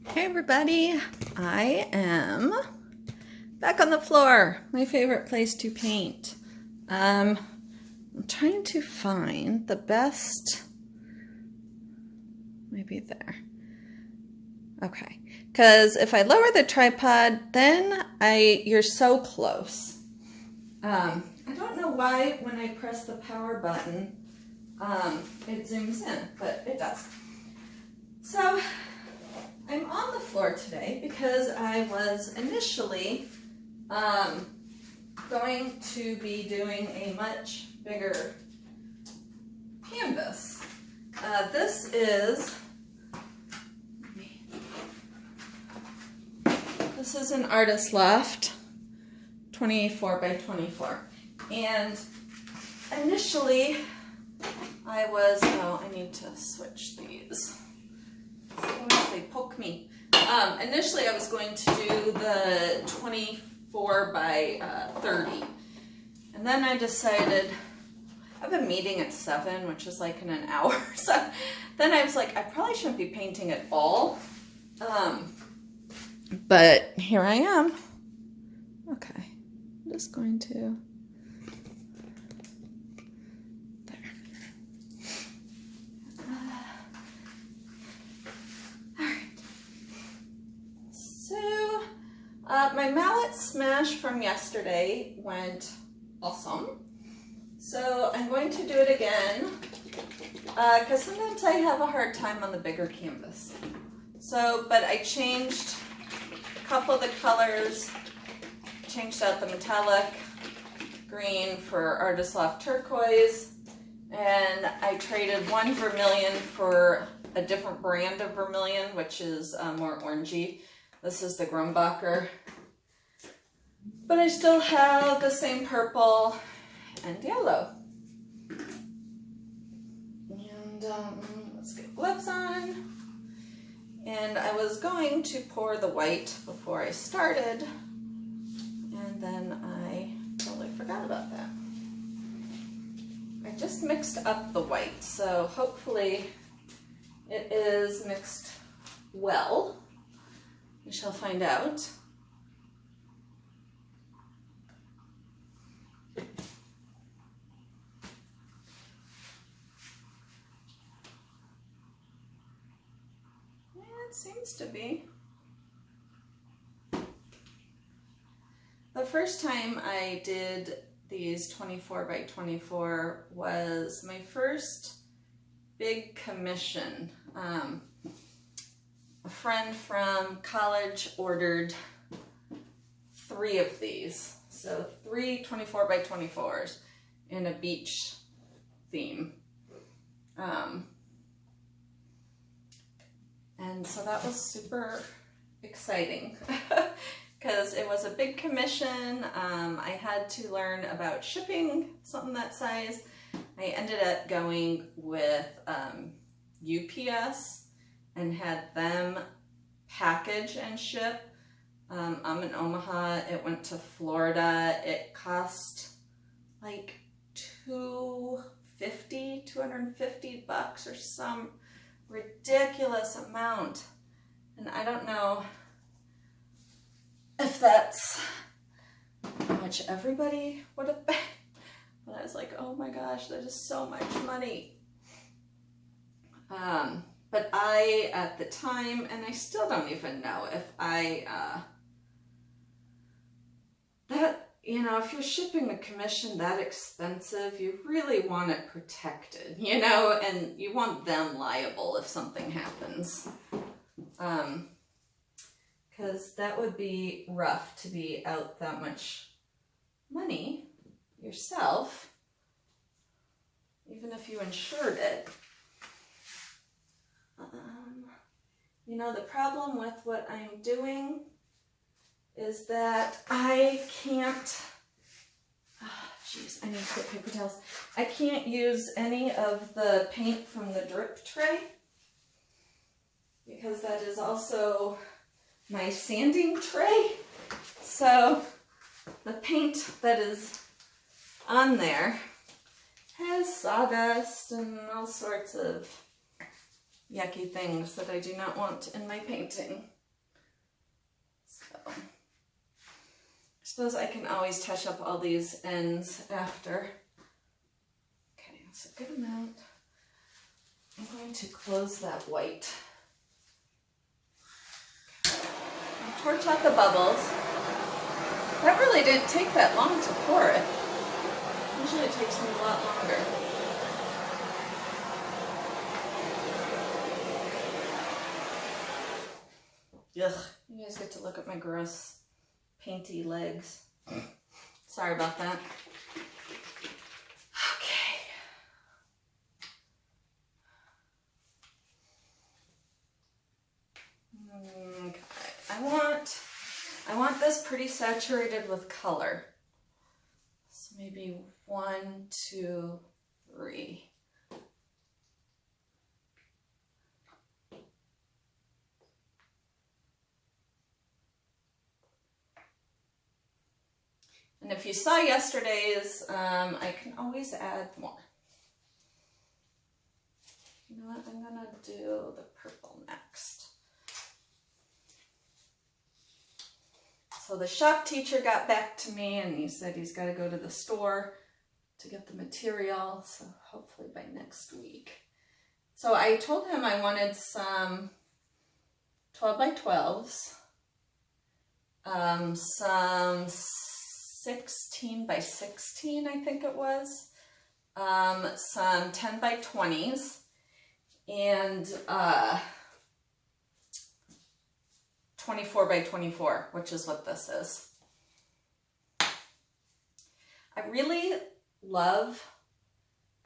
Hey everybody, I am back on the floor, my favorite place to paint. I'm trying to find the best, maybe there. Okay, because if I lower the tripod, then you're so close. I don't know why when I press the power button, it zooms in, but it does. So I'm on the floor today because I was initially going to be doing a much bigger canvas. This is an artist loft, 24 by 24, and initially I was, I need to switch these. Sometimes they poke me. Initially I was going to do the 24 by 30, and then I decided, I have a meeting at 7, which is like in an hour, so then I was like, I probably shouldn't be painting at all, but here I am. Okay, I'm just going to, my mallet smash from yesterday went awesome, so I'm going to do it again because sometimes I have a hard time on the bigger canvas. So, but I changed a couple of the colors, changed out the metallic green for Artist Loft turquoise, and I traded one vermilion for a different brand of vermilion, which is more orangey. This is the Grumbacher. But I still have the same purple and yellow. And let's get gloves on. And I was going to pour the white before I started, and then I totally forgot about that. I just mixed up the white, so hopefully it is mixed well. We shall find out. It seems to be. The first time I did these 24 by 24 was my first big commission. A friend from college ordered 3 of these. So 3 24 by 24s in a beach theme. And so that was super exciting because it was a big commission. I had to learn about shipping something that size. I ended up going with UPS and had them package and ship. I'm in Omaha. It went to Florida. It cost like $250 or some ridiculous amount, and I don't know if that's how much everybody would have paid, but I was like, oh my gosh, that is so much money. But I, at the time, and I still don't even know if if you're shipping a commission that expensive, you really want it protected, and you want them liable if something happens. Because that would be rough to be out that much money yourself, even if you insured it. The problem with what I'm doing is that I can't, I need to get paper towels. I can't use any of the paint from the drip tray because that is also my sanding tray. So the paint that is on there has sawdust and all sorts of yucky things that I do not want in my painting. So I suppose I can always touch up all these ends after. Okay, that's a good amount. I'm going to close that white. And torch out the bubbles. That really didn't take that long to pour it. Usually it takes me a lot longer. Ugh, you guys get to look at my gross painty legs. Sorry about that. Okay. Okay. I want this pretty saturated with color. So maybe 1, 2, 3. And if you saw yesterday's, I can always add more. You know what, I'm gonna do the purple next. So the shop teacher got back to me and he said he's got to go to the store to get the material, so hopefully by next week. So I told him I wanted some 12 by 12s, some 16 by 16, I think it was, some 10 by 20s, and 24 by 24, which is what this is. I really love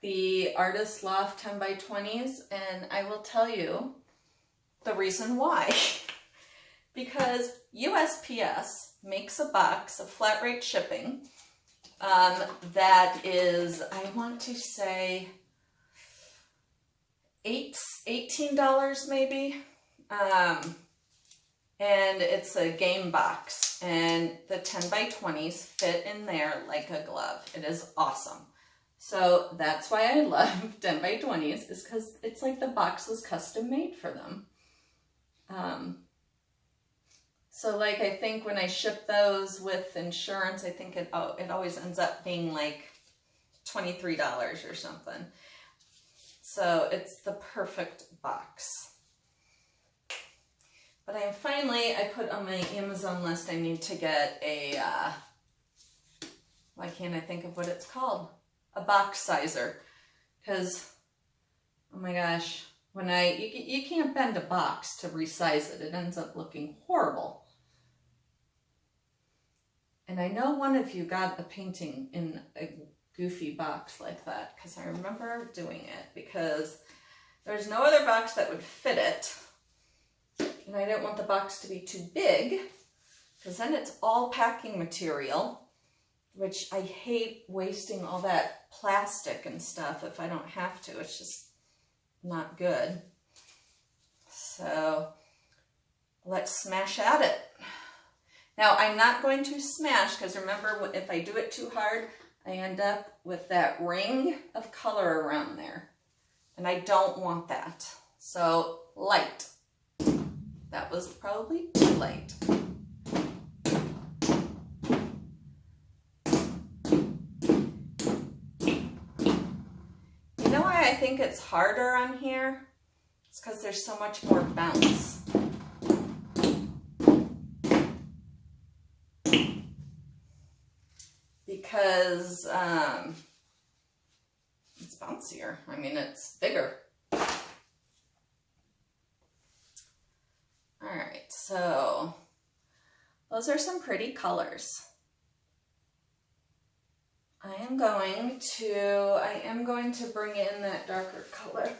the Artist Loft 10 by 20s, and I will tell you the reason why. Because USPS makes a box of flat rate shipping that is, I want to say, $18 maybe. And it's a game box, and the 10 by 20s fit in there like a glove. It is awesome. So that's why I love 10 by 20s, is because it's like the box was custom made for them. So like I think when I ship those with insurance, I think it always ends up being like $23 or something. So it's the perfect box. But I put on my Amazon list, I need to get a, why can't I think of what it's called? A box sizer. Because, oh my gosh, when you can't bend a box to resize it. It ends up looking horrible. And I know one of you got a painting in a goofy box like that, because I remember doing it, because there's no other box that would fit it. And I didn't want the box to be too big, because then it's all packing material, which I hate wasting all that plastic and stuff if I don't have to. It's just not good. So let's smash at it. Now I'm not going to smash, because remember, if I do it too hard, I end up with that ring of color around there. And I don't want that. So light. That was probably too late. You know why I think it's harder on here? It's because there's so much more bounce. Because it's bouncier. I mean, it's bigger. All right, so those are some pretty colors. I am going to bring in that darker color.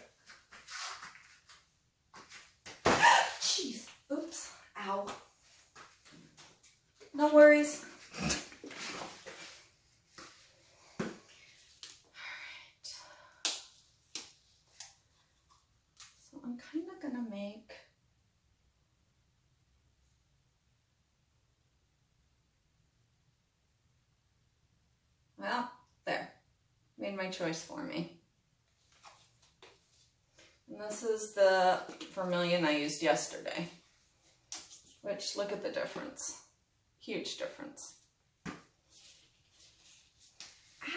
Jeez, oops, ow. No worries. All right. So I'm kind of gonna make well, there, made my choice for me. And this is the vermilion I used yesterday, which, look at the difference. Huge difference.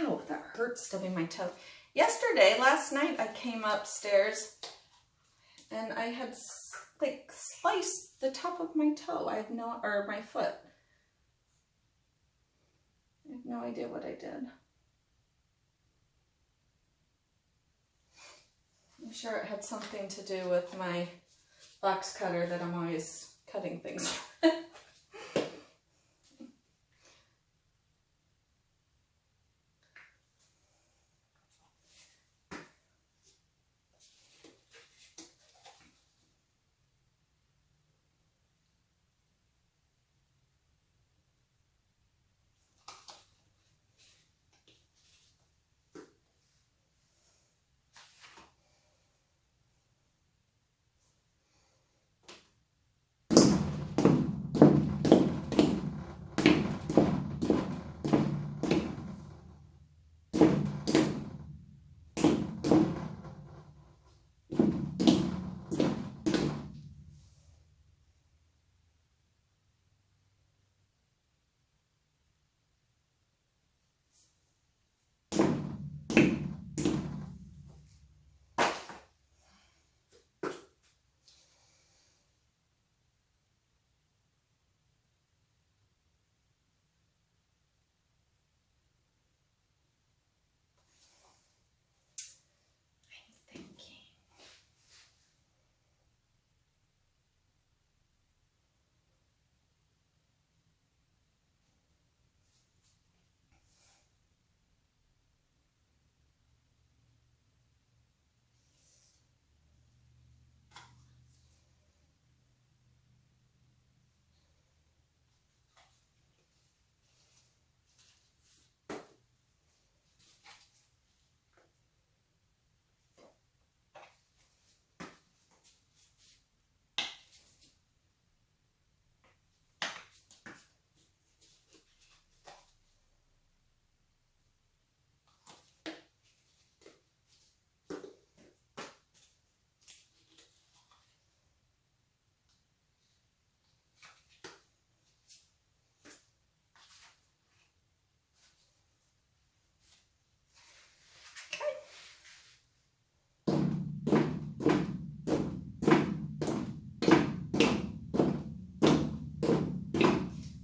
Ow, that hurts stubbing my toe. Last night I came upstairs and I had like sliced the top of my toe. Or my foot. I have no idea what I did. I'm sure it had something to do with my box cutter that I'm always cutting things with.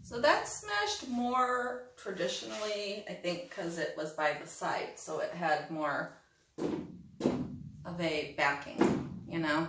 So that's smashed more traditionally, I think, because it was by the side, so it had more of a backing, you know?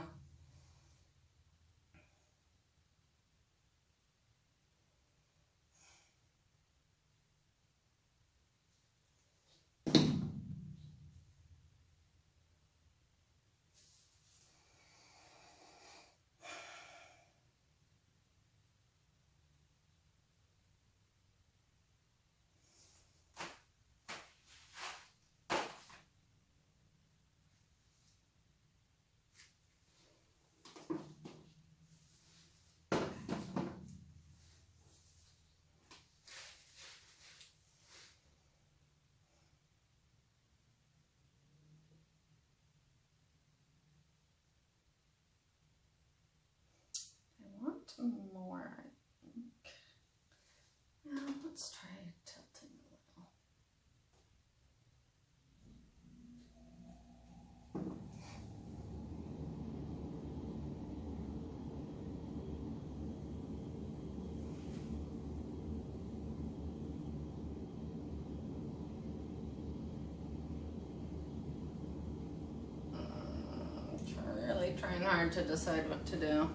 More, I think. Well, let's try tilting a little. Really trying hard to decide what to do.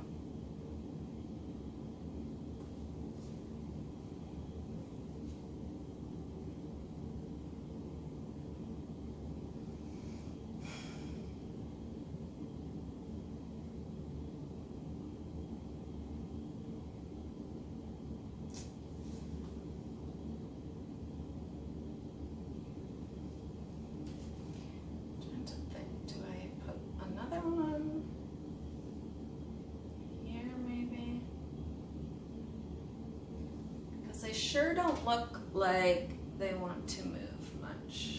Sure don't look like they want to move much.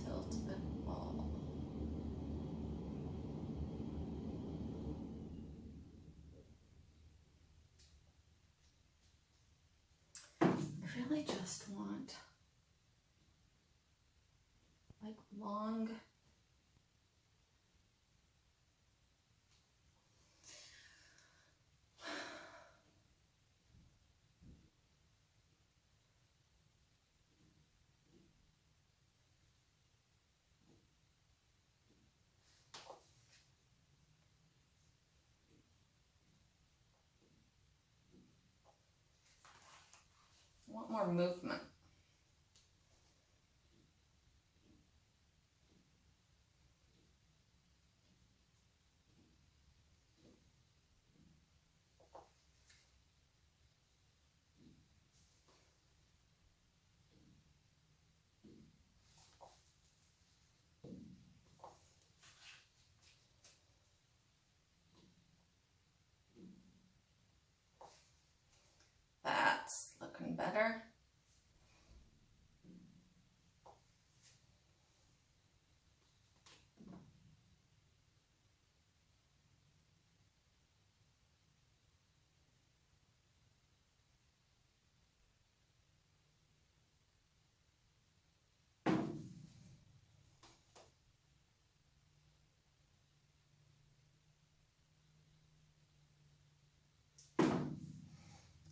tilt it all. I really just want like long, I want more movement. That's looking better.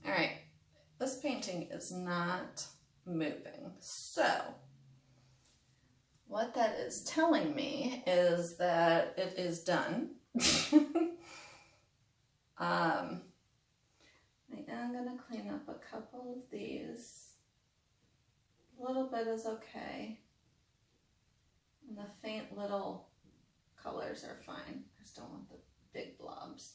All right, this painting is not moving. So what that is telling me is that it is done. I am gonna clean up a couple of these. A little bit is okay. And the faint little colors are fine. I just don't want the big blobs.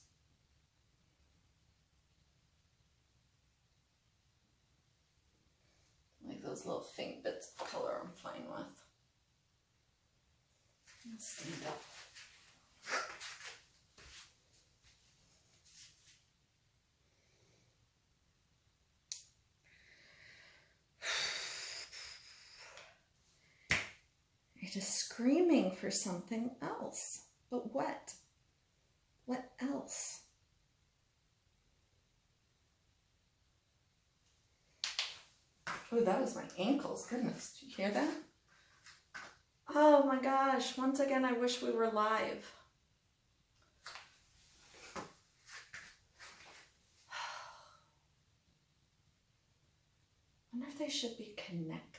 Like those little faint bits of color I'm fine with. Let's stand up. You're just screaming for something else. But what? What else? Oh, that was my ankles. Goodness, did you hear that? Oh my gosh, once again, I wish we were live. I wonder if they should be connected.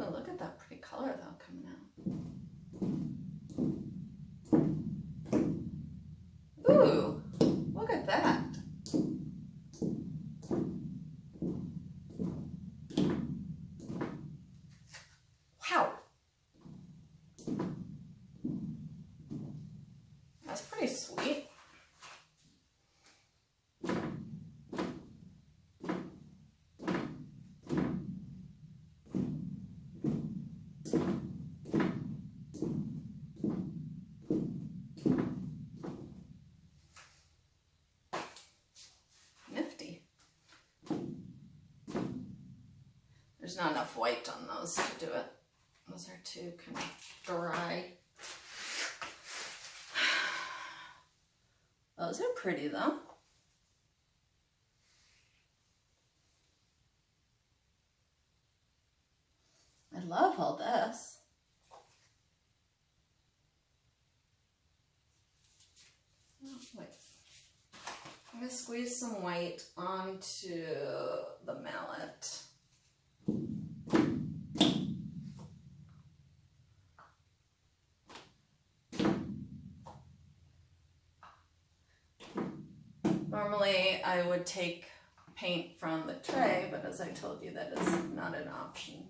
Oh, look at that pretty color though coming out. Ooh, look at that. Wow. That's pretty sweet. There's not enough white on those to do it. Those are too kind of dry. Those are pretty though. I love all this. Oh, wait. I'm going to squeeze some white onto the mallet. Normally I would take paint from the tray, but as I told you, that is not an option.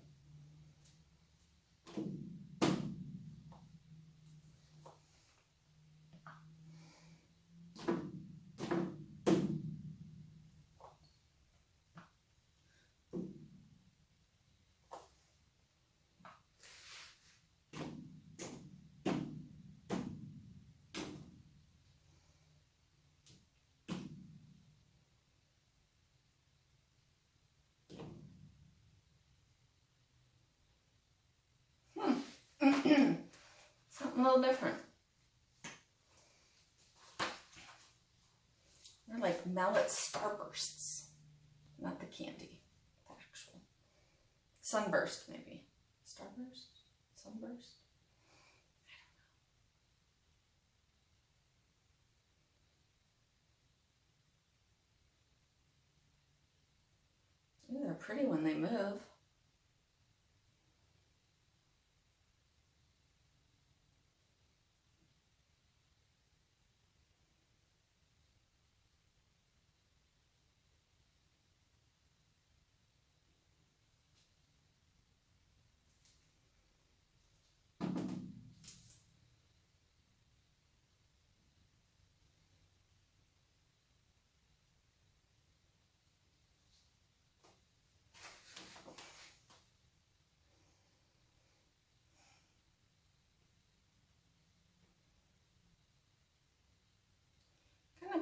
something a little different. They're like mallet starbursts, not the candy, the actual sunburst maybe. Starburst? Sunburst? I don't know. Ooh, they're pretty when they move.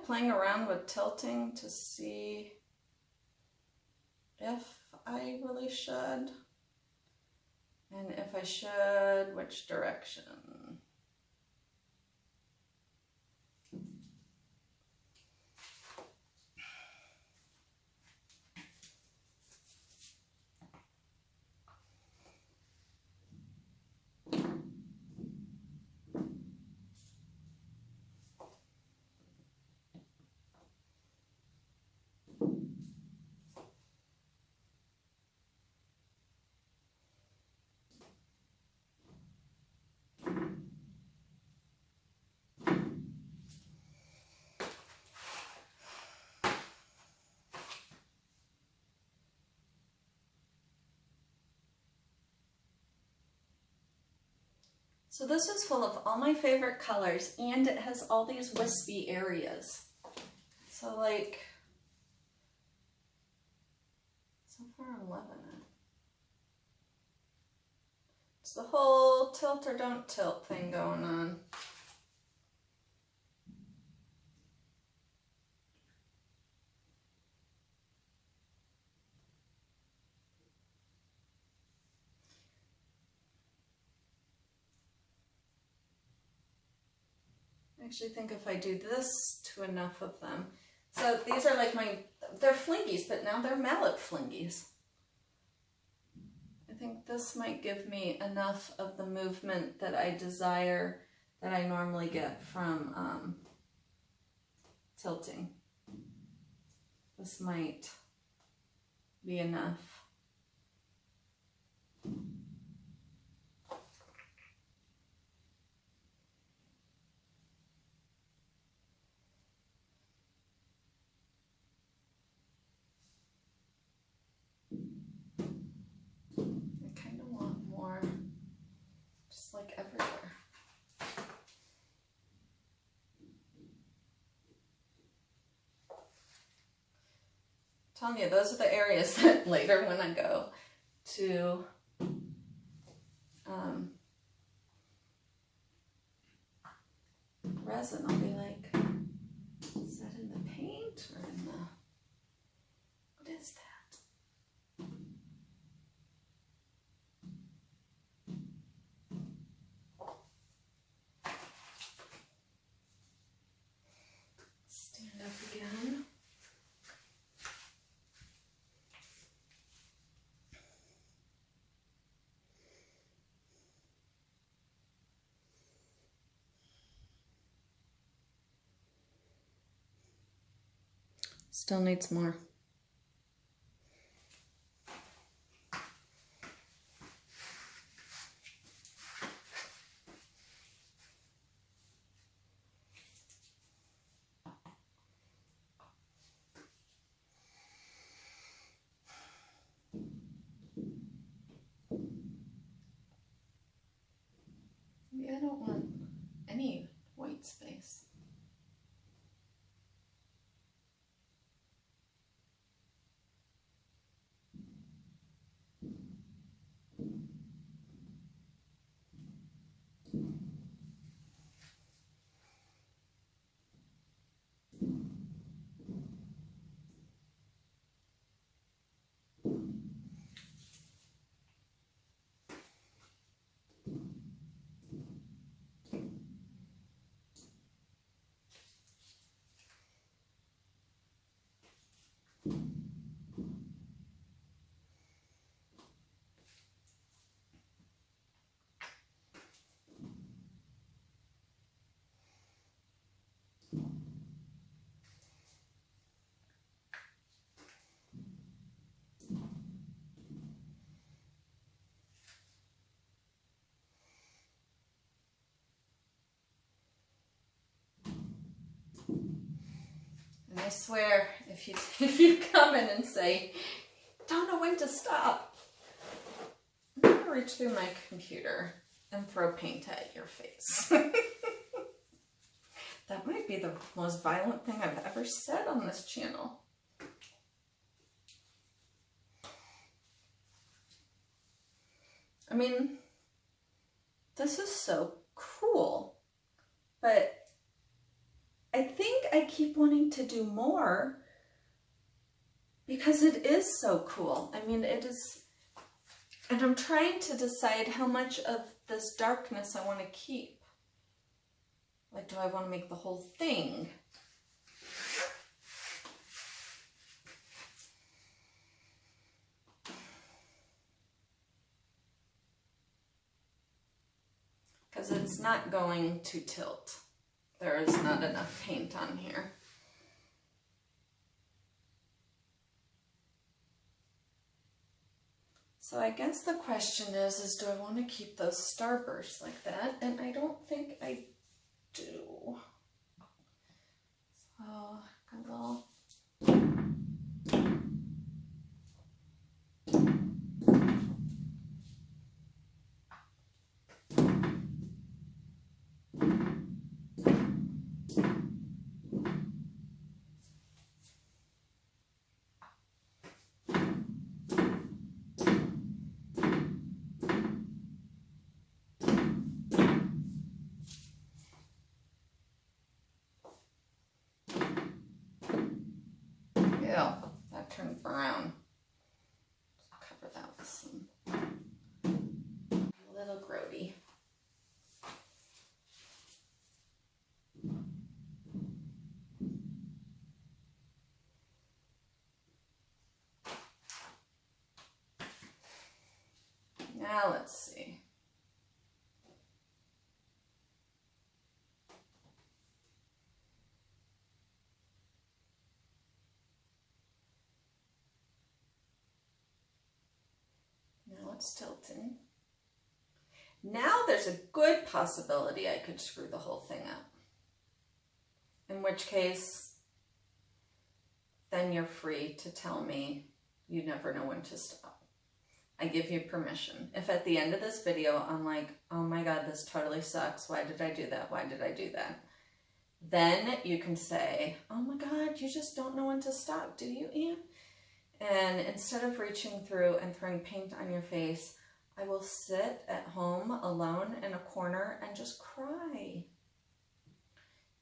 Playing around with tilting to see if I really should, and if I should, which direction. So this is full of all my favorite colors, and it has all these wispy areas. So like, so far I'm loving it. It's the whole tilt or don't tilt thing going on. I actually think if I do this to enough of them. So these are like they're flingies, but now they're mallet flingies. I think this might give me enough of the movement that I desire, that I normally get from tilting. This might be enough. Like everywhere. I'm telling you, those are the areas that later when I go to resin, I'll be like, is that in the paint or in the, what is that? Up again. Still needs more. Maybe I don't want any white space. I swear, if you come in and say, don't know when to stop, I'm gonna reach through my computer and throw paint at your face. That might be the most violent thing I've ever said on this channel. I mean, this is so cool, but I think I keep wanting to do more because it is so cool. I mean, it is, and I'm trying to decide how much of this darkness I want to keep. Like, do I want to make the whole thing? Because it's not going to tilt. There is not enough paint on here. So I guess the question is do I want to keep those starbursts like that? And I don't think I do. So I will. Ew, that turned brown. I'll cover that with some little grody. Now let's see. Now it's tilting. Now there's a good possibility I could screw the whole thing up. In which case, then you're free to tell me you never know when to stop. I give you permission. If at the end of this video I'm like, oh my God, this totally sucks. Why did I do that? Why did I do that? Then you can say, oh my God, you just don't know when to stop, do you, Anne? And instead of reaching through and throwing paint on your face, I will sit at home alone in a corner and just cry.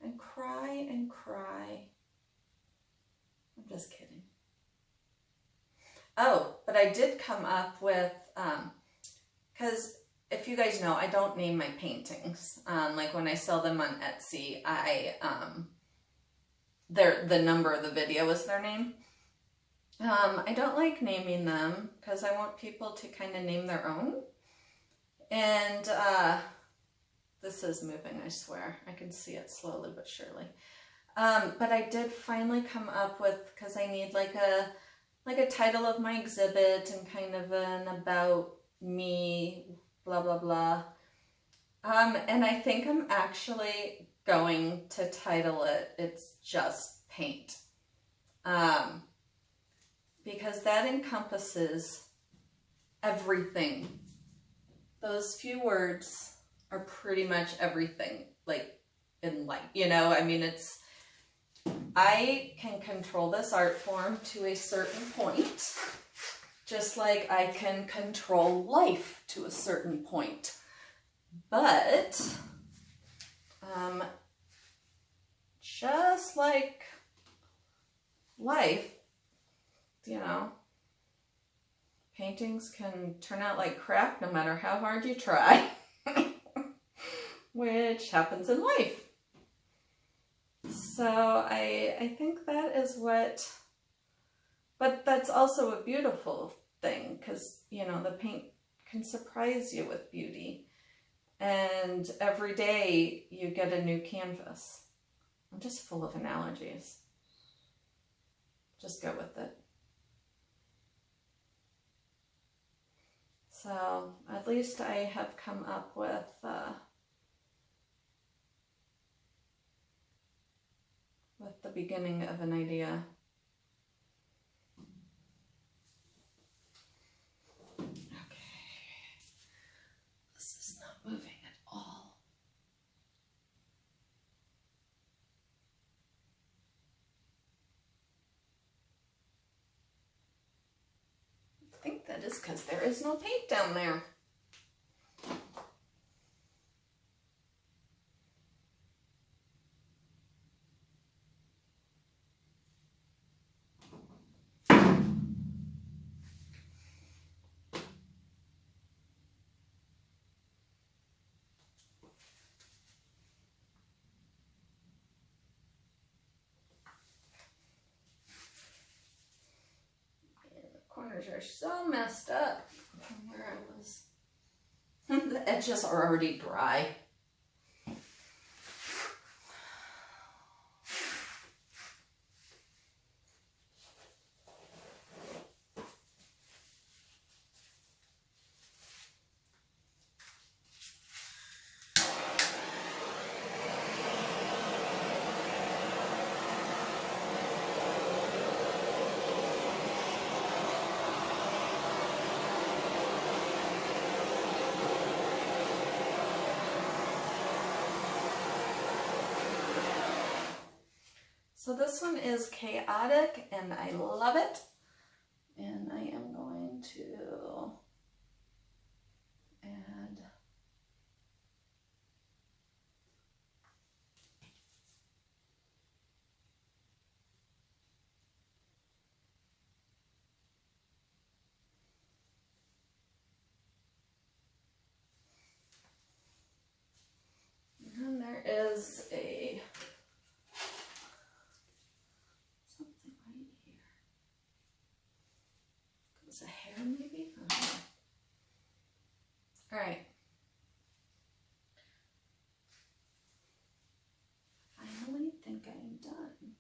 And cry and cry. I'm just kidding. Oh, but I did come up with, because if you guys know, I don't name my paintings. Like when I sell them on Etsy, the number of the video is their name. I don't like naming them because I want people to kind of name their own. And this is moving, I swear. I can see it slowly but surely. But I did finally come up with, because I need like a title of my exhibit and kind of an about me, blah, blah, blah. And I think I'm actually going to title it, It's Just Paint. Because that encompasses everything. Those few words are pretty much everything, like in life, you know? I mean, I can control this art form to a certain point, just like I can control life to a certain point. But, just like life, you know, paintings can turn out like crap no matter how hard you try, which happens in life. So I think that is what, but that's also a beautiful thing because, you know, the paint can surprise you with beauty. And every day you get a new canvas. I'm just full of analogies. Just go with it. So at least I have come up with with the beginning of an idea. Okay, this is not moving at all. I think that is because there is no paint down there. Corners are so messed up from where I was. The edges are already dry. So this one is chaotic and I love it. And I am going to add and there is a a hair maybe? All right. I finally think I'm done.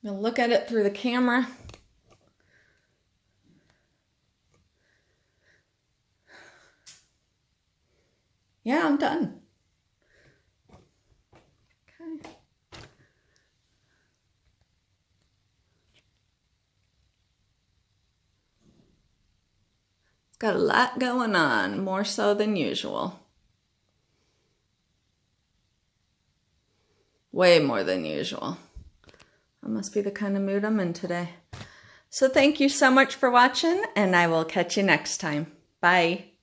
I'm gonna look at it through the camera. Yeah, I'm done. Okay. It's got a lot going on, more so than usual. Way more than usual. That must be the kind of mood I'm in today. So thank you so much for watching, and I will catch you next time. Bye.